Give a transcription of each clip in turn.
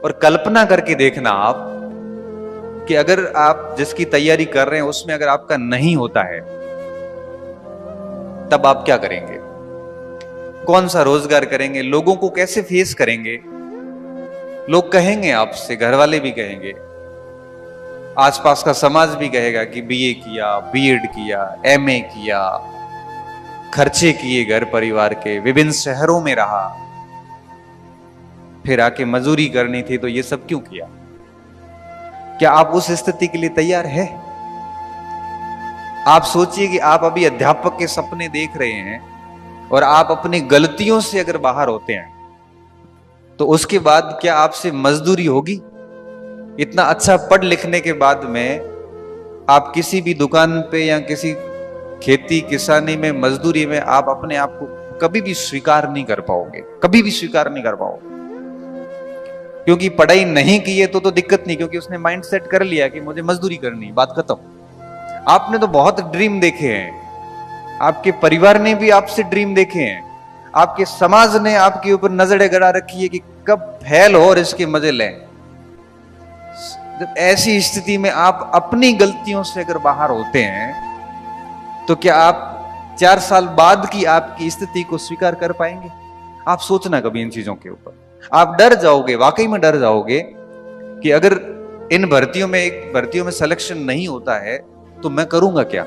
और कल्पना करके देखना आप कि अगर आप जिसकी तैयारी कर रहे हैं उसमें अगर आपका नहीं होता है, तब आप क्या करेंगे? कौन सा रोजगार करेंगे? लोगों को कैसे फेस करेंगे? लोग कहेंगे आपसे, घर वाले भी कहेंगे, आसपास का समाज भी कहेगा कि बीए किया, बीएड किया, एमए किया, खर्चे किए घर परिवार के, विभिन्न शहरों में रहा, फिर आके मजदूरी करनी थी, तो ये सब क्यों किया? क्या आप उस स्थिति के लिए तैयार है? आप सोचिए कि आप अभी अध्यापक के सपने देख रहे हैं और आप अपनी गलतियों से अगर बाहर होते हैं, तो उसके बाद क्या आपसे मजदूरी होगी? इतना अच्छा पढ़ लिखने के बाद में आप किसी भी दुकान पे या किसी खेती किसानी में, मजदूरी में आप अपने आप को कभी भी स्वीकार नहीं कर पाओगे, कभी भी स्वीकार नहीं कर पाओगे। क्योंकि पढ़ाई नहीं की है तो दिक्कत नहीं, क्योंकि उसने माइंड सेट कर लिया कि मुझे मजदूरी करनी, बात खत्म। आपने तो बहुत ड्रीम देखे हैं, आपके परिवार ने भी आपसे ड्रीम देखे हैं, आपके समाज ने आपके ऊपर नजरें गड़ा रखी है कि कब फेल हो और इसके मजे लें। जब ऐसी स्थिति में आप अपनी गलतियों से अगर बाहर होते हैं, तो क्या आप 4 साल बाद की आपकी स्थिति को स्वीकार कर पाएंगे? आप सोचना कभी इन चीजों के ऊपर। आप डर जाओगे, वाकई में डर जाओगे कि अगर इन भर्तियों में सिलेक्शन नहीं होता है तो मैं करूंगा क्या?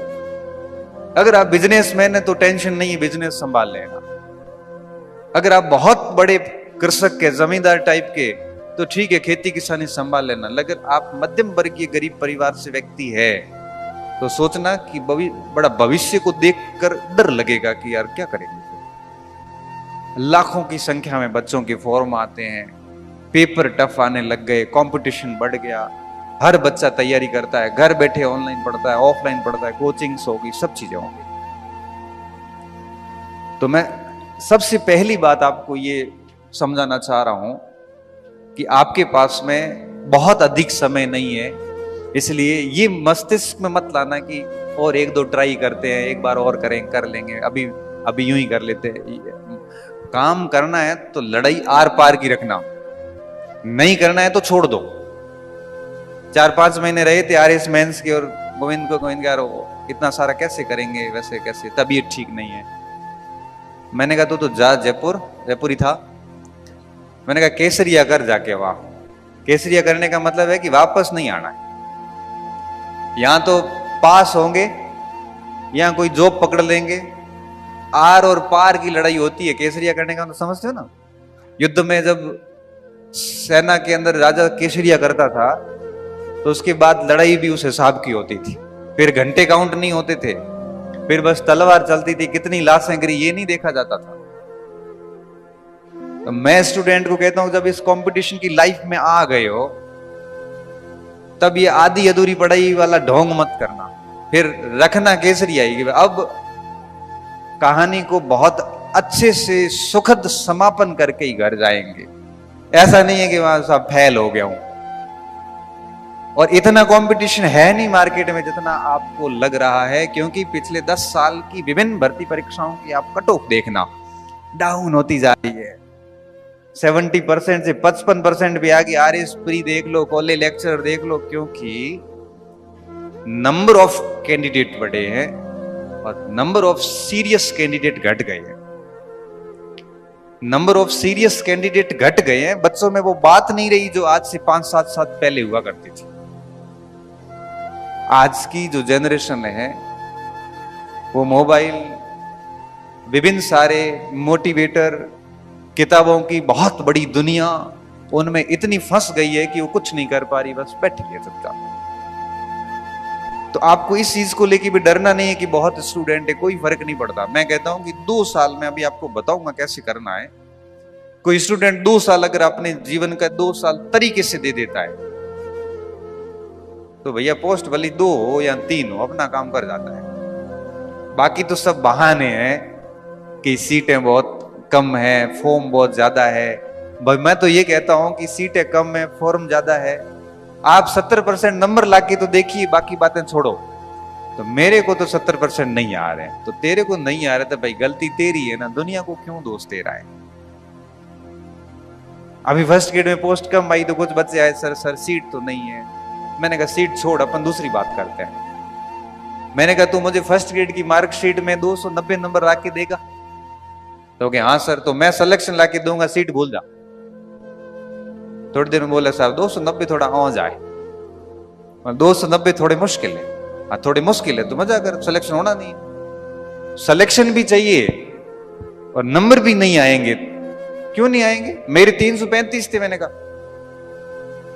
अगर आप बिजनेसमैन है तो टेंशन नहीं है, बिजनेस संभाल लेना। अगर आप बहुत बड़े कृषक के, जमींदार टाइप के, तो ठीक है, खेती किसानी संभाल लेना। लेकिन आप मध्यम वर्गीय गरीब परिवार से व्यक्ति है तो सोचना कि बड़ा भविष्य को देखकर डर लगेगा कि यार क्या करेंगे। लाखों की संख्या में बच्चों के फॉर्म आते हैं, पेपर टफ आने लग गए, कंपटीशन बढ़ गया, हर बच्चा तैयारी करता है, घर बैठे ऑनलाइन पढ़ता है, ऑफलाइन पढ़ता है, कोचिंग्स होगी, सब चीजें होंगी। तो मैं सबसे पहली बात आपको ये समझाना चाह रहा हूं कि आपके पास में बहुत अधिक समय नहीं है, इसलिए ये मस्तिष्क में मत लाना कि और 1-2 ट्राई करते हैं, एक बार और कर लेंगे, अभी यूं ही कर लेते हैं। काम करना है तो लड़ाई आर पार की रखना, नहीं करना है तो छोड़ दो। 4-5 महीने रहे थे आरएस मेंस के, और गोविंद यार इतना सारा कैसे करेंगे, वैसे कैसे, तबीयत ठीक नहीं है। मैंने कहा तो जा जयपुर ही था। मैंने कहा केसरिया कर जाके, वाह। केसरिया करने का मतलब है कि वापस नहीं आना है, यहां तो पास होंगे, यहां कोई जॉब पकड़ लेंगे। आर और पार की लड़ाई होती है केसरिया करने का, तो समझते हो ना। युद्ध में जब सेना के अंदर राजा केसरिया करता था तो उसके बाद लड़ाई भी उस हिसाब की होती थी, फिर घंटे काउंट नहीं होते थे, फिर बस तलवार चलती थी, कितनी लाशें गिरी ये नहीं देखा जाता था। तो मैं स्टूडेंट को कहता हूं, जब इस कंपटीशन की लाइफ में आ गए हो तब ये आधी अधूरी पढ़ाई वाला ढोंग मत करना, फिर रखना केसरिया ही। अब कहानी को बहुत अच्छे से सुखद समापन करके ही घर जाएंगे। ऐसा नहीं है कि वहां सब फेल हो गया हूं। और इतना कंपटीशन है नहीं मार्केट में जितना आपको लग रहा है, क्योंकि पिछले 10 साल की विभिन्न भर्ती परीक्षाओं की आप कट ऑफ देखना, डाउन होती जा रही है। 70% से 55% भी आ गई। आरएस प्री देख लो, कॉलेज लेक्चर देख लो, क्योंकि नंबर ऑफ कैंडिडेट बढ़े हैं और नंबर ऑफ सीरियस कैंडिडेट घट गए हैं। नंबर ऑफ सीरियस कैंडिडेट घट गए हैं, बच्चों में वो बात नहीं रही जो आज से 5-7 साल पहले हुआ करती थी। आज की जो जनरेशन है वो मोबाइल, विभिन्न सारे मोटिवेटर, किताबों की बहुत बड़ी दुनिया, उनमें इतनी फंस गई है कि वो कुछ नहीं कर पा रही, बस बैठी है चुपचाप। तो आपको इस चीज को लेके भी डरना नहीं है कि बहुत स्टूडेंट है, कोई फर्क नहीं पड़ता। मैं कहता हूं कि 2 साल में, अभी आपको बताऊंगा कैसे करना है। कोई स्टूडेंट 2 साल अगर अपने जीवन का 2 साल तरीके से दे देता है तो भैया पोस्ट भले 2 हो या 3 हो, अपना काम कर जाता है। बाकी तो सब बहाने हैं कि सीटें बहुत कम है, फॉर्म बहुत ज्यादा है। भाई मैं तो ये कहता हूं कि सीटें कम है, फॉर्म ज्यादा है, आप 70% नंबर लाके तो देखिए, बाकी बातें छोड़ो। तो मेरे को तो 70% नहीं आ रहे हैं, तो तेरे को नहीं आ रहे तो भाई गलती तेरी है ना, दुनिया को क्यों दोष दे रहा है? अभी फर्स्ट ग्रेड में पोस्ट कम आई तो कुछ बच्चे आए, सर सर सीट तो नहीं है। मैंने कहा सीट छोड़, अपन दूसरी बात करते हैं। मैंने कहा तू मुझे फर्स्ट ग्रेड की मार्कशीट में 290 नंबर ला के देगा? तो कहे हाँ सर, तो मैं सिलेक्शन ला के दूंगा, सीट भूल जा। थोड़ी देर में बोला साहब 290 थोड़ा आ जाए, 290 थोड़े मुश्किल है। थोड़े मुश्किल है तो मजा कर, सिलेक्शन होना नहीं है। सिलेक्शन भी चाहिए और नंबर भी नहीं आएंगे। क्यों नहीं आएंगे? मेरे 335 थे। मैंने कहा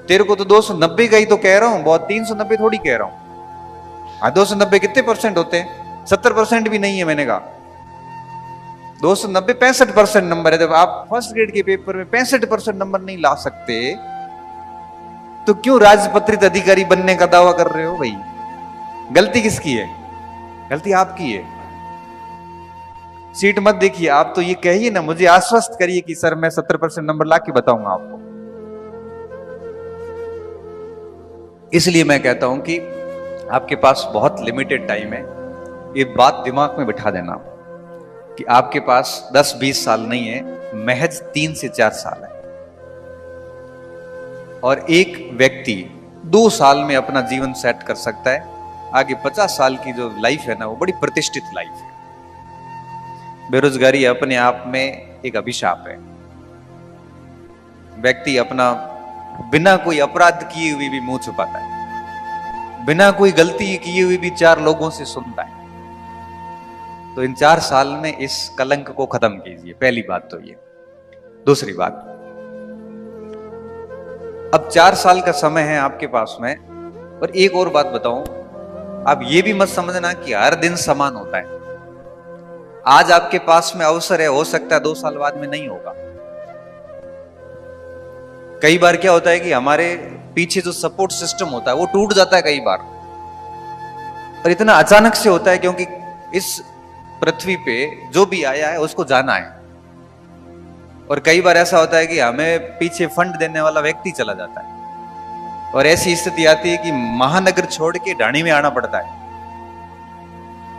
तेरे को तो 290 का ही तो कह रहा हूं, बहुत 390 थोड़ी कह रहा हूं। 290 कितने परसेंट होते हैं? 70% भी नहीं है। मैंने कहा 290 65% नंबर है। जब आप फर्स्ट ग्रेड के पेपर में 65% नंबर नहीं ला सकते तो क्यों राजपत्रित अधिकारी बनने का दावा कर रहे हो भाई? गलती किसकी है? गलती आपकी है। सीट मत देखिए, आप तो ये कहिए ना, मुझे आश्वस्त करिए कि सर मैं 70% नंबर ला के बताऊंगा आपको। इसलिए मैं कहता हूं कि आपके पास बहुत लिमिटेड टाइम है। ये बात दिमाग में बिठा देना कि आपके पास 10-20 साल नहीं है, महज 3 से 4 साल है। और एक व्यक्ति 2 साल में अपना जीवन सेट कर सकता है। आगे 50 साल की जो लाइफ है ना, वो बड़ी प्रतिष्ठित लाइफ है। बेरोजगारी अपने आप में एक अभिशाप है। व्यक्ति अपना बिना कोई अपराध किए हुए भी मुंह छुपाता है, बिना कोई गलती किए हुए भी 4 लोगों से सुनता है। तो इन 4 साल में इस कलंक को खत्म कीजिए, पहली बात तो ये। दूसरी बात, अब 4 साल का समय है आपके पास में। और एक और बात बताऊं, आप ये भी मत समझना कि हर दिन समान होता है। आज आपके पास में अवसर है, हो सकता है 2 साल बाद में नहीं होगा। कई बार क्या होता है कि हमारे पीछे जो सपोर्ट सिस्टम होता है वो टूट जाता है कई बार, और इतना अचानक से होता है क्योंकि इस पृथ्वी पे जो भी आया है उसको जाना है। और कई बार ऐसा होता है कि हमें पीछे फंड देने वाला व्यक्ति चला जाता है, और ऐसी स्थिति आती है कि महानगर छोड़ के ढाणी में आना पड़ता है।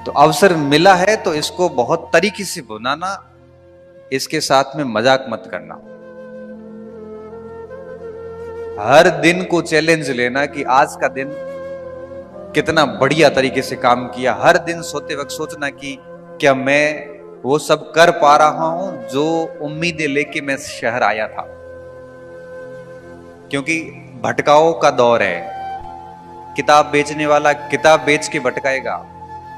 तो अवसर मिला है तो इसको बहुत तरीके से बनाना, इसके साथ में मजाक मत करना। हर दिन को चैलेंज लेना कि आज का दिन कितना बढ़िया तरीके से काम किया। हर दिन सोते वक्त सोचना कि क्या मैं वो सब कर पा रहा हूं जो उम्मीदें लेके मैं शहर आया था। क्योंकि भटकाओ का दौर है। किताब बेचने वाला किताब बेच के भटकाएगा,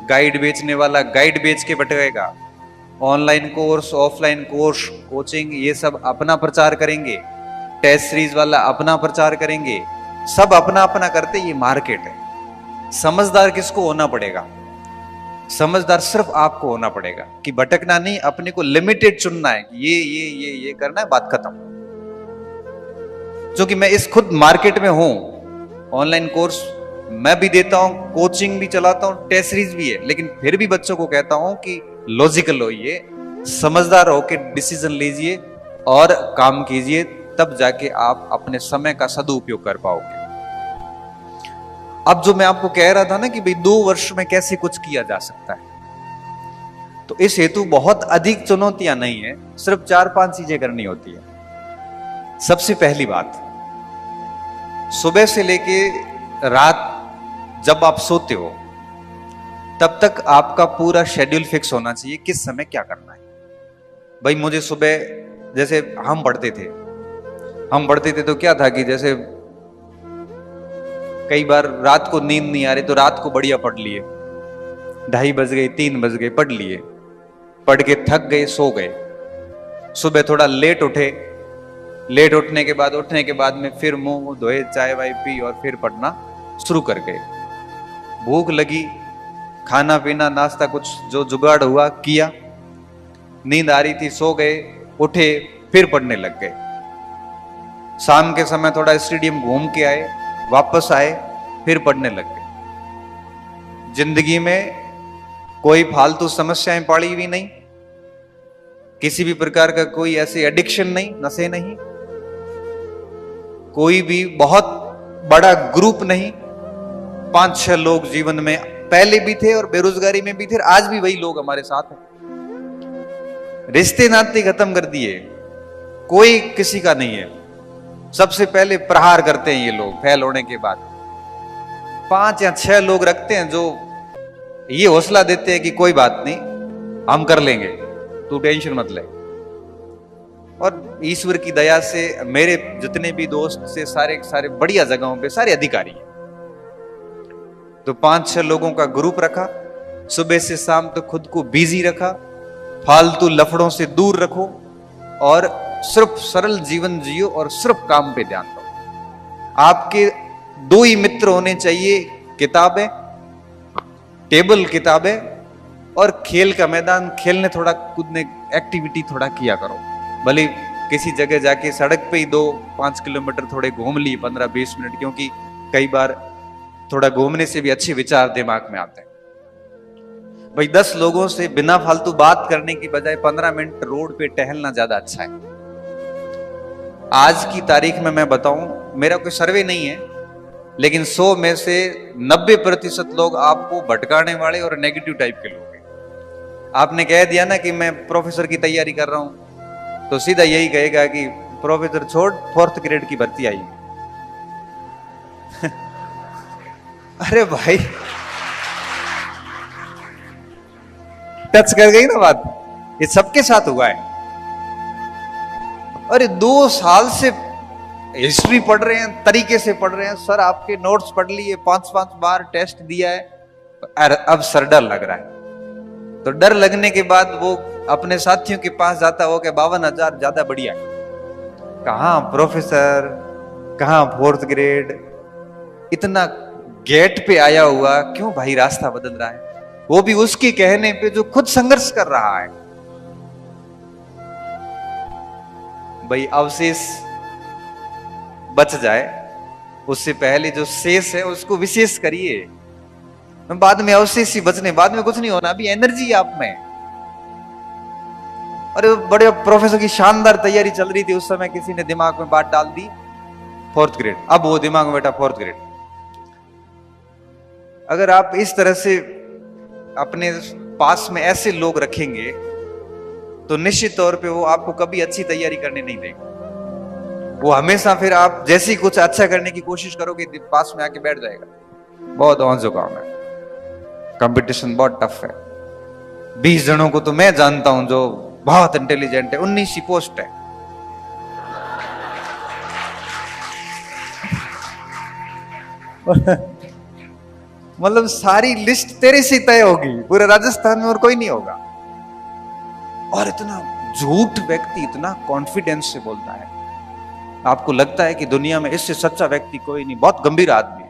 गाइड बेचने वाला गाइड बेच के भटकाएगा, online course, offline course, coaching, ये सब अपना प्रचार करेंगे, टेस्ट सीरीज वाला अपना प्रचार करेंगे, सब अपना अपना करते। ये मार्केट है। समझदार किसको होना पड़ेगा? समझदार सिर्फ आपको होना पड़ेगा कि भटकना नहीं, अपने को लिमिटेड चुनना है कि ये करना है, बात खत्म। क्योंकि मैं इस खुद मार्केट में हूं, ऑनलाइन कोर्स मैं भी देता हूं, कोचिंग भी चलाता हूं, टेस्ट सीरीज भी है, लेकिन फिर भी बच्चों को कहता हूं कि लॉजिकल होइए, समझदार होकर डिसीजन लीजिए और काम कीजिए, तब जाके आप अपने समय का सदुपयोग कर पाओगे। अब जो मैं आपको कह रहा था ना कि भाई 2 वर्ष में कैसे कुछ किया जा सकता है, तो इस हेतु बहुत अधिक चुनौतियां नहीं है, सिर्फ 4-5 चीजें करनी होती है। सबसे पहली बात, सुबह से लेके रात जब आप सोते हो तब तक आपका पूरा शेड्यूल फिक्स होना चाहिए, किस समय क्या करना है। भाई मुझे सुबह, जैसे हम पढ़ते थे तो क्या था कि जैसे कई बार रात को नींद नहीं आ रही तो रात को बढ़िया पढ़ लिए, 2:30 बज गए, 3 बज गए, पढ़ लिए, पढ़ के थक गए, सो गए। सुबह थोड़ा लेट उठे, लेट उठने के बाद में फिर मुंह धोए, चाय वाय पी और फिर पढ़ना शुरू कर गए। भूख लगी, खाना पीना नाश्ता कुछ जो जुगाड़ हुआ किया, नींद आ रही थी, सो गए, उठे, फिर पढ़ने लग गए। शाम के समय थोड़ा स्टेडियम घूम के आए, वापस आए, फिर पढ़ने लग गए। जिंदगी में कोई फालतू समस्याएं पड़ी हुई नहीं, किसी भी प्रकार का कोई ऐसे एडिक्शन नहीं, नशे नहीं, कोई भी बहुत बड़ा ग्रुप नहीं। 5-6 लोग जीवन में पहले भी थे और बेरोजगारी में भी थे, आज भी वही लोग हमारे साथ हैं। रिश्ते नाते खत्म कर दिए, कोई किसी का नहीं है। सबसे पहले प्रहार करते हैं ये लोग फेल होने के बाद। 5 या 6 लोग रखते हैं जो ये हौसला देते हैं कि कोई बात नहीं, हम कर लेंगे, तू टेंशन मत ले। और ईश्वर की दया से मेरे जितने भी दोस्त से सारे बढ़िया जगहों पे सारे अधिकारी हैं। तो 5-6 लोगों का ग्रुप रखा, सुबह से शाम तक खुद को बिजी रखा, फालतू लफड़ों से दूर रखो और सिर्फ सरल जीवन जियो और सिर्फ काम पे ध्यान दो। आपके 2 ही मित्र होने चाहिए, किताबें, टेबल किताबें और खेल का मैदान। खेलने थोड़ा कूदने एक्टिविटी थोड़ा किया करो, भले किसी जगह जाके सड़क पे ही 2-5 किलोमीटर थोड़े घूम लिए 15-20 मिनट, क्योंकि कई बार थोड़ा घूमने से भी अच्छे विचार दिमाग में आते हैं। भाई 10 लोगों से बिना फालतू बात करने की बजाय 15 मिनट रोड पे टहलना ज्यादा अच्छा है। आज की तारीख में मैं बताऊं, मेरा कोई सर्वे नहीं है, लेकिन 100 में से 90% लोग आपको भटकाने वाले और नेगेटिव टाइप के लोग हैं। आपने कह दिया ना कि मैं प्रोफेसर की तैयारी कर रहा हूं, तो सीधा यही कहेगा कि प्रोफेसर छोड़, 4th ग्रेड की भर्ती आई। अरे भाई, टच कर गई ना बात। ये सबके साथ हुआ है। अरे 2 साल से हिस्ट्री पढ़ रहे हैं, तरीके से पढ़ रहे हैं, सर आपके नोट्स पढ़ लिए, 5-5 बार टेस्ट दिया है, अब सर डर लग रहा है। तो डर लगने के बाद वो अपने साथियों के पास जाता हो कि 52,000 ज्यादा बढ़िया है। कहां प्रोफेसर, कहां 4th ग्रेड, इतना गेट पे आया हुआ, क्यों भाई रास्ता बदल रहा है? वो भी उसके कहने पे जो खुद संघर्ष कर रहा है। भाई अवशेष बच जाए, उससे पहले जो शेष है उसको विशेष करिए। बाद में अवशेष ही बचने, बाद में कुछ नहीं होना, अभी एनर्जी आप में। अरे बड़े प्रोफेसर की शानदार तैयारी चल रही थी, उस समय किसी ने दिमाग में बात डाल दी 4th ग्रेड, अब वो दिमाग में बैठा 4th ग्रेड। अगर आप इस तरह से अपने पास में ऐसे लोग रखेंगे तो निश्चित तौर पे वो आपको कभी अच्छी तैयारी करने नहीं देंगे। वो हमेशा फिर आप जैसे ही कुछ अच्छा करने की कोशिश करोगे पास में आके बैठ जाएगा। बहुत औंजो काम है, कंपटीशन बहुत टफ है। 20 जनों को तो मैं जानता हूं जो बहुत इंटेलिजेंट है, 19 ही पोस्ट है। मतलब सारी लिस्ट तेरे से तय होगी, पूरे राजस्थान में और कोई नहीं होगा। और इतना झूठ व्यक्ति इतना कॉन्फिडेंस से बोलता है, आपको लगता है कि दुनिया में इससे सच्चा व्यक्ति कोई नहीं, बहुत गंभीर आदमी।